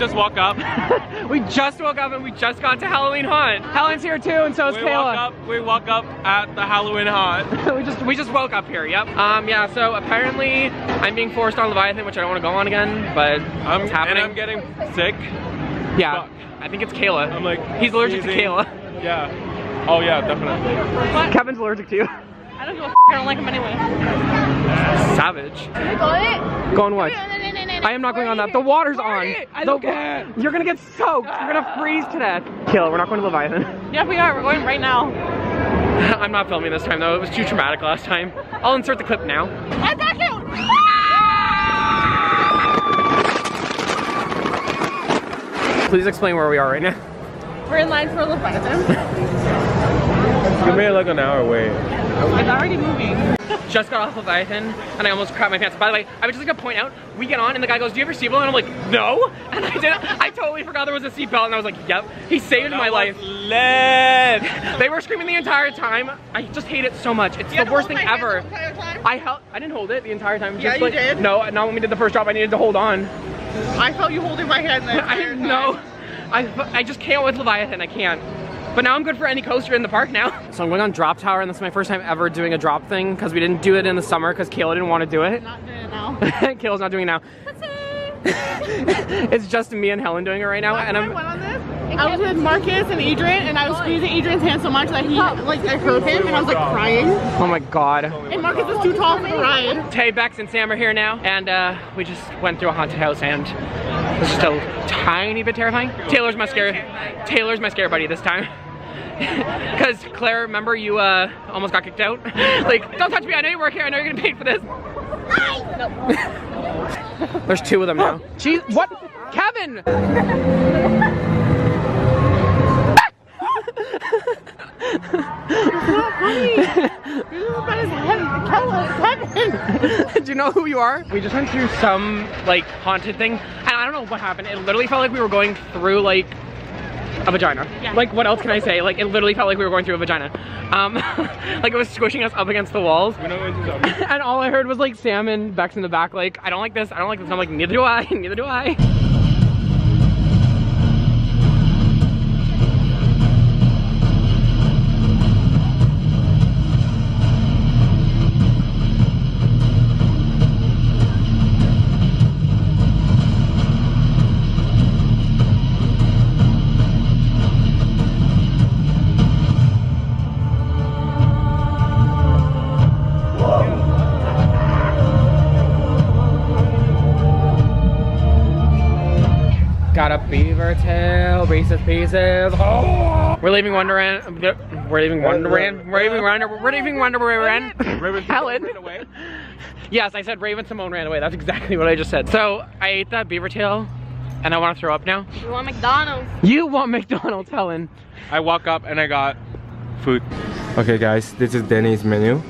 just woke up. We just woke up and we just got to Halloween Haunt. Helen's here too, and so is Kayla. We woke up at the Halloween Haunt. we just woke up here. Yep. Yeah. So apparently I'm being forced on Leviathan, which I don't want to go on again, but it's happening. And I'm getting sick. Yeah. Fuck. I think it's Kayla. I'm like, he's allergic to Kayla. Yeah. Oh yeah, definitely. What? Kevin's allergic to you. I don't give a f, I don't like him anyway. Savage. Can I go it? Go on what? I am not going on that. The water's on. You're gonna get soaked. You're gonna freeze to death. Kayla, we're not going to Leviathan. Yeah, we are. We're going right now. I'm not filming this time though. It was too traumatic last time. I'll insert the clip now. I got you! Please explain where we are right now. We're in line for Leviathan. You made like an hour wait. It's already moving. Just got off Leviathan and I almost crapped my pants. By the way, I would just like to point out, we get on and the guy goes, do you have your seatbelt? And I'm like, no. And I didn't. I totally forgot there was a seatbelt and I was like, yep. He saved my life. Lit. They were screaming the entire time. I just hate it so much. It's the worst thing ever. I didn't hold it the entire time. Yeah, you did. No, not when we did the first drop. I needed to hold on. I felt you holding my hand the entire time. No. I just can't with Leviathan. I can't. But now I'm good for any coaster in the park now. So I'm going on Drop Tower, and this is my first time ever doing a drop thing because we didn't do it in the summer because Kayla didn't want to do it. I'm not doing it now. Kayla's not doing it now. It's just me and Helen doing it right now, and I went on this. I was with Markus and Adrian, and I was squeezing Adrian's hand so much that he, like, I hurt him, and I was like crying. Oh my god. And Markus was too tall for the ride. Tay, Bex, and Sam are here now, and we just went through a haunted house, and it was just a tiny bit terrifying. Taylor's my scare buddy this time. Because Claire, remember you almost got kicked out? Like, don't touch me, I know you work here, I know you're getting paid for this. There's two of them now. Jeez, what? Kevin! Do you know who you are? We just went through some like haunted thing, and I don't know what happened. It literally felt like we were going through like a vagina. Yeah. Like, what else can I say? Like, it literally felt like we were going through a vagina. Like it was squishing us up against the walls. And all I heard was like Sam and Bex in the back like, I don't like this, I don't like this. And I'm like, neither do I, neither do I. Got a beaver tail, Reese's Pieces. Oh! We're leaving Wonderland. We're leaving Wonderland. We're leaving Wonderland. Helen. Yes, I said Raven Simone ran away. That's exactly what I just said. So I ate that beaver tail, and I want to throw up now. You want McDonald's? You want McDonald's, Helen? I walk up and I got food. Okay, guys, this is Denny's menu.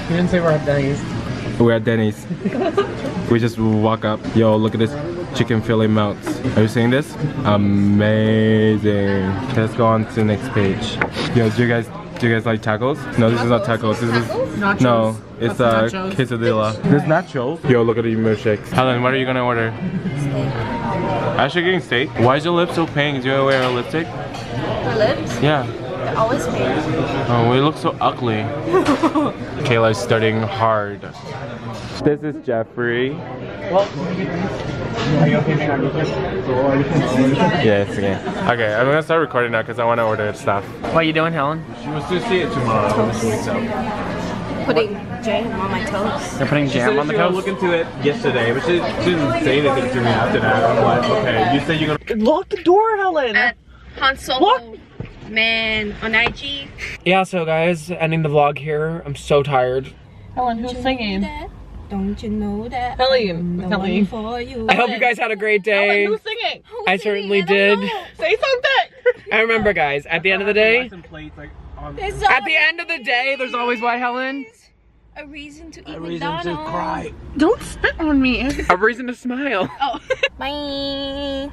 You didn't say we're at Denny's. We're at Denny's. We just walk up. Yo, look at this chicken fillet melts. Are you seeing this? Amazing. Okay, let's go on to the next page. Yo, do you guys like tacos? No, this is not tacos. This is nachos. No, it's a quesadilla. There's nachos. Yo, look at the milkshakes. Helen, what are you gonna order? Actually, getting steak. Why is your lip so pink? Do you wanna wear a lipstick? My lips? Yeah. They're always pink. Oh, we look so ugly. Kayla's studying hard. This is Jeffrey. Well, are you okay being on YouTube? Yeah, it's okay. Okay, I'm gonna start recording now because I want to order stuff. What are you doing, Helen? She wants to see it tomorrow. Putting jam on my toast. You're putting jam on the toast? I was looking into it yesterday, but she didn't say anything to me after that. I'm like, okay, you said you're gonna lock the door, Helen. Han Solo man on IG. Yeah, so guys, ending the vlog here. I'm so tired. Helen, who's singing? Don't you know that? Helen. For you. I hope you guys had a great day. Helen, who's singing? I certainly did. Say something. I remember, guys, at the end of the day, There's at the end of the day, there's always what, Helen? a reason to eat McDonald's. Don't spit on me. A reason to smile. Bye.